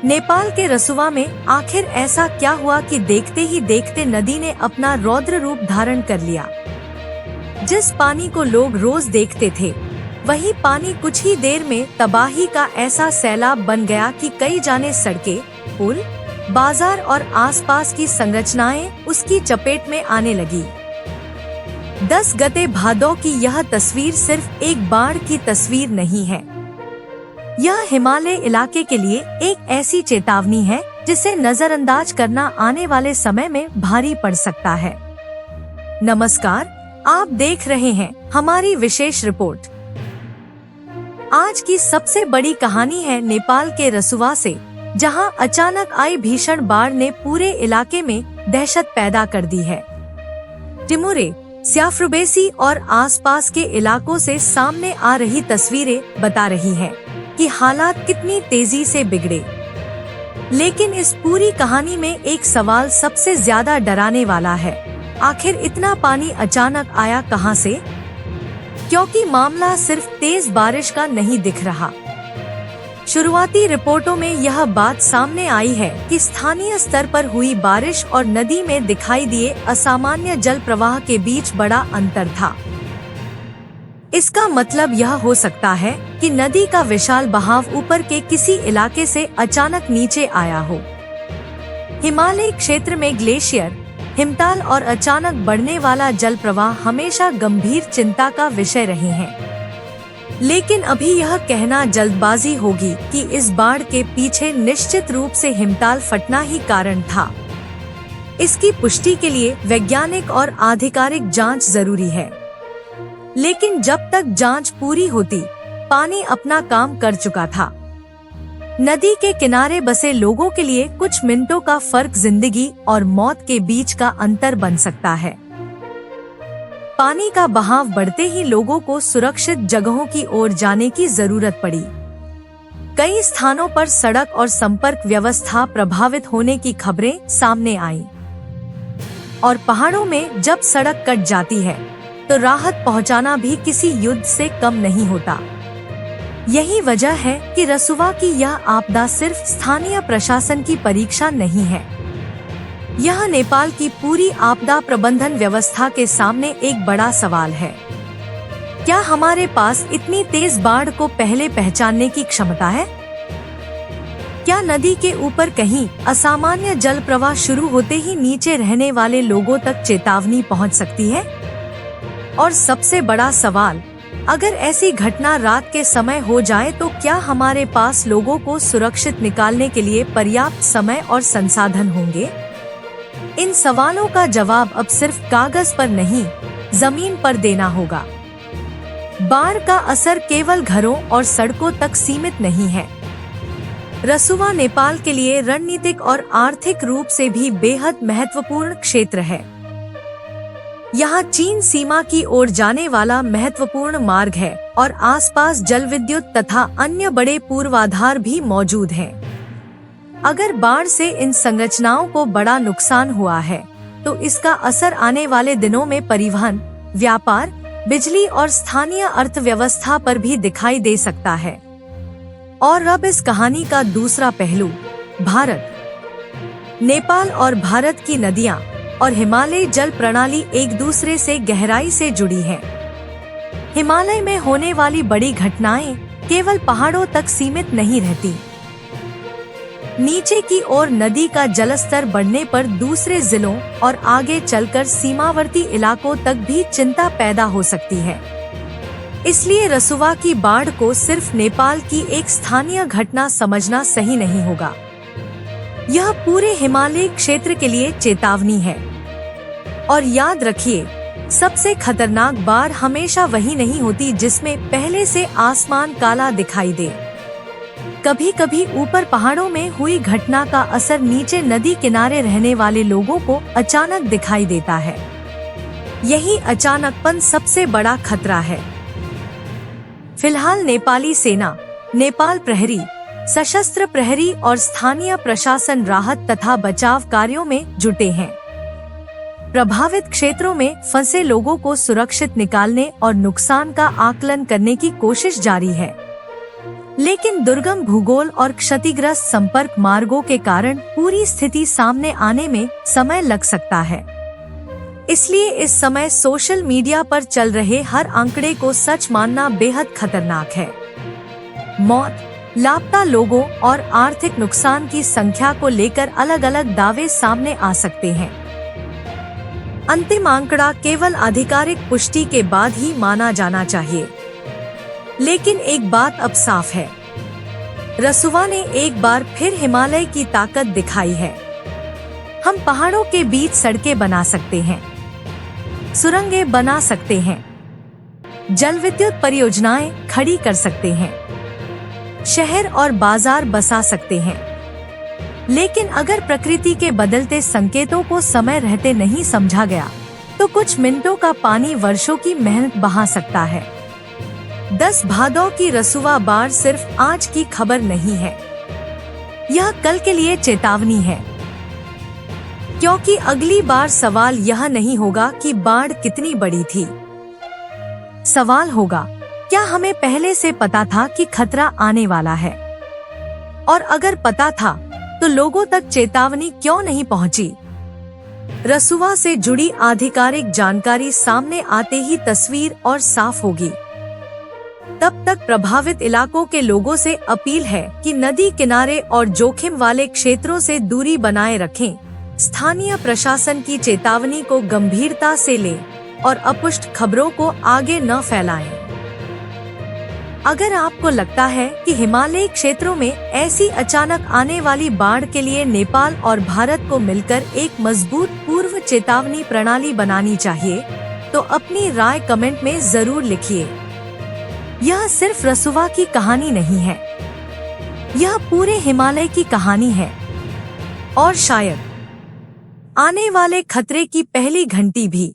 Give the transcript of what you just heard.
नेपाल के रसुवा में आखिर ऐसा क्या हुआ कि देखते ही देखते नदी ने अपना रौद्र रूप धारण कर लिया। जिस पानी को लोग रोज देखते थे, वही पानी कुछ ही देर में तबाही का ऐसा सैलाब बन गया कि कई जाने सड़कें, पुल, बाजार और आसपास की संरचनाएं उसकी चपेट में आने लगी। 10 गते भादौ की यह तस्वीर सिर्फ एक बाढ़ की तस्वीर नहीं है। यह हिमालय इलाके के लिए एक ऐसी चेतावनी है जिसे नजरअंदाज करना आने वाले समय में भारी पड़ सकता है। नमस्कार, आप देख रहे हैं हमारी विशेष रिपोर्ट। आज की सबसे बड़ी कहानी है नेपाल के रसुवा से, जहां अचानक आई भीषण बाढ़ ने पूरे इलाके में दहशत पैदा कर दी है। टिमुरे, स्याफ्रुबेसी और आसपास के इलाकों से सामने आ रही तस्वीरें बता रही हैं कि हालात कितनी तेजी से बिगड़े। लेकिन इस पूरी कहानी में एक सवाल सबसे ज्यादा डराने वाला है, आखिर इतना पानी अचानक आया कहां से? क्योंकि मामला सिर्फ तेज बारिश का नहीं दिख रहा। शुरुआती रिपोर्टों में यह बात सामने आई है कि स्थानीय स्तर पर हुई बारिश और नदी में दिखाई दिए असामान्य जल प्रवाह के बीच बड़ा अंतर था। इसका मतलब यह हो सकता है कि नदी का विशाल बहाव ऊपर के किसी इलाके से अचानक नीचे आया हो। हिमालय क्षेत्र में ग्लेशियर, हिमताल और अचानक बढ़ने वाला जल प्रवाह हमेशा गंभीर चिंता का विषय रहे हैं। लेकिन अभी यह कहना जल्दबाजी होगी कि इस बाढ़ के पीछे निश्चित रूप से हिमताल फटना ही कारण था। इसकी पुष्टि के लिए वैज्ञानिक और आधिकारिक जांच जरूरी है। लेकिन जब तक जांच पूरी होती, पानी अपना काम कर चुका था। नदी के किनारे बसे लोगों के लिए कुछ मिनटों का फर्क जिंदगी और मौत के बीच का अंतर बन सकता है। पानी का बहाव बढ़ते ही लोगों को सुरक्षित जगहों की ओर जाने की जरूरत पड़ी। कई स्थानों पर सड़क और संपर्क व्यवस्था प्रभावित होने की खबरें सामने आईं। और पहाड़ों में जब सड़क कट जाती है तो राहत पहुंचाना भी किसी युद्ध से कम नहीं होता। यही वजह है कि रसुवा की यह आपदा सिर्फ स्थानीय प्रशासन की परीक्षा नहीं है। यह नेपाल की पूरी आपदा प्रबंधन व्यवस्था के सामने एक बड़ा सवाल है। क्या हमारे पास इतनी तेज बाढ़ को पहले पहचानने की क्षमता है? क्या नदी के ऊपर कहीं असामान्य जल प्रवाह शुरू होते ही नीचे रहने वाले लोगों तक चेतावनी पहुंच सकती है? और सबसे बड़ा सवाल, अगर ऐसी घटना रात के समय हो जाए तो क्या हमारे पास लोगों को सुरक्षित निकालने के लिए पर्याप्त समय और संसाधन होंगे? इन सवालों का जवाब अब सिर्फ कागज पर नहीं, जमीन पर देना होगा। बाढ़ का असर केवल घरों और सड़कों तक सीमित नहीं है। रसुवा नेपाल के लिए रणनीतिक और आर्थिक रूप से भी बेहद महत्वपूर्ण क्षेत्र है। यहाँ चीन सीमा की ओर जाने वाला महत्वपूर्ण मार्ग है और आसपास जल विद्युत तथा अन्य बड़े पूर्वाधार भी मौजूद हैं। अगर बाढ़ से इन संरचनाओं को बड़ा नुकसान हुआ है, तो इसका असर आने वाले दिनों में परिवहन, व्यापार, बिजली और स्थानीय अर्थव्यवस्था पर भी दिखाई दे सकता है। और अब इस कहानी का दूसरा पहलू, भारत। नेपाल और भारत की नदियाँ और हिमालय जल प्रणाली एक दूसरे से गहराई से जुड़ी है। हिमालय में होने वाली बड़ी घटनाएं केवल पहाड़ों तक सीमित नहीं रहती। नीचे की ओर नदी का जलस्तर बढ़ने पर दूसरे जिलों और आगे चलकर सीमावर्ती इलाकों तक भी चिंता पैदा हो सकती है। इसलिए रसुवा की बाढ़ को सिर्फ नेपाल की एक स्थानीय घटना समझना सही नहीं होगा। यह पूरे हिमालय क्षेत्र के लिए चेतावनी है। और याद रखिए, सबसे खतरनाक बाढ़ हमेशा वही नहीं होती जिसमें पहले से आसमान काला दिखाई दे। कभी कभी ऊपर पहाड़ों में हुई घटना का असर नीचे नदी किनारे रहने वाले लोगों को अचानक दिखाई देता है। यही अचानकपन सबसे बड़ा खतरा है। फिलहाल नेपाली सेना, नेपाल प्रहरी, सशस्त्र प्रहरी और स्थानीय प्रशासन राहत तथा बचाव कार्यों में जुटे हैं। प्रभावित क्षेत्रों में फंसे लोगों को सुरक्षित निकालने और नुकसान का आकलन करने की कोशिश जारी है। लेकिन दुर्गम भूगोल और क्षतिग्रस्त संपर्क मार्गों के कारण पूरी स्थिति सामने आने में समय लग सकता है। इसलिए इस समय सोशल मीडिया पर चल रहे हर आंकड़े को सच मानना बेहद खतरनाक है। मौत, लापता लोगों और आर्थिक नुकसान की संख्या को लेकर अलग अलग दावे सामने आ सकते हैं। अंतिम आंकड़ा केवल आधिकारिक पुष्टि के बाद ही माना जाना चाहिए। लेकिन एक बात अब साफ है, रसुवा ने एक बार फिर हिमालय की ताकत दिखाई है। हम पहाड़ों के बीच सड़कें बना सकते हैं, सुरंगें बना सकते हैं, जल विद्युत परियोजनाएं खड़ी कर सकते हैं, शहर और बाजार बसा सकते हैं। लेकिन अगर प्रकृति के बदलते संकेतों को समय रहते नहीं समझा गया, तो कुछ मिनटों का पानी वर्षों की मेहनत बहा सकता है। 10 भादौ की रसुवा बाढ़ सिर्फ आज की खबर नहीं है, यह कल के लिए चेतावनी है। क्योंकि अगली बार सवाल यह नहीं होगा कि बाढ़ कितनी बड़ी थी, सवाल होगा क्या हमें पहले से पता था कि खतरा आने वाला है, और अगर पता था तो लोगों तक चेतावनी क्यों नहीं पहुंची। रसुवा से जुड़ी आधिकारिक जानकारी सामने आते ही तस्वीर और साफ होगी। तब तक प्रभावित इलाकों के लोगों से अपील है कि नदी किनारे और जोखिम वाले क्षेत्रों से दूरी बनाए रखें, स्थानीय प्रशासन की चेतावनी को गंभीरता से लें और अपुष्ट खबरों को आगे न फैलाएं। अगर आपको लगता है कि हिमालयी क्षेत्रों में ऐसी अचानक आने वाली बाढ़ के लिए नेपाल और भारत को मिलकर एक मजबूत पूर्व चेतावनी प्रणाली बनानी चाहिए, तो अपनी राय कमेंट में जरूर लिखिए। यह सिर्फ रसुवा की कहानी नहीं है, यह पूरे हिमालय की कहानी है, और शायद आने वाले खतरे की पहली घंटी भी।